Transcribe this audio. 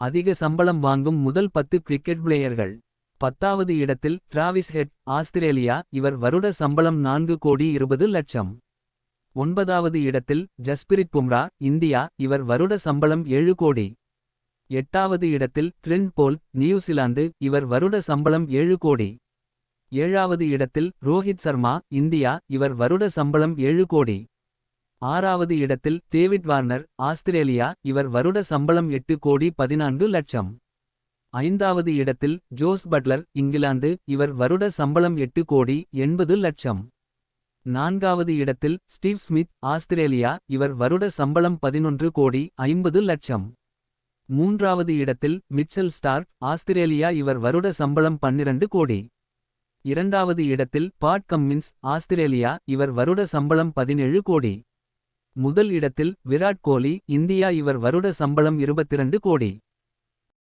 அதிக சம்பளம் வாங்கும் முதல் 10 கிரிக்கெட் பிளேயர்கள். 10வது இடத்தில் டிராவிஸ் ஹெட், ஆஸ்திரேலியா. இவர் வருட சம்பளம் 4 கோடி 20 லட்சம். 9வது இடத்தில் ஜஸ்பிரிட் பும்ரா, இந்தியா. இவர் வருட சம்பளம் 7 கோடி. 8வது இடத்தில் ட்ரெண்ட் போல்ட், நியூசிலாந்து. இவர் வருட சம்பளம் 7 கோடி. 7வது இடத்தில் ரோஹித் சர்மா, இந்தியா. இவர் வருட சம்பளம் 7 கோடி. 6வது இடத்தில் டேவிட் வார்னர், ஆஸ்திரேலியா. இவர் வருட சம்பளம் 8 கோடி 14 லட்சம். 5வது இடத்தில் ஜோஸ் பட்லர், இங்கிலாந்து. இவர் வருட சம்பளம் 8 கோடி 80 லட்சம். 4வது இடத்தில் ஸ்டீவ் ஸ்மித், ஆஸ்திரேலியா. இவர் வருட சம்பளம் 11 கோடி 50 லட்சம். 3வது இடத்தில் மிட்சல் ஸ்டார்க், ஆஸ்திரேலியா. இவர் வருட சம்பளம் 12 கோடி. 2வது இடத்தில் பாட் கம்மின்ஸ், ஆஸ்திரேலியா. இவர் வருட சம்பளம் 17 கோடி. முதல் இடத்தில் விராட் கோலி, இந்தியா. இவர் வருட சம்பளம் 22 கோடி.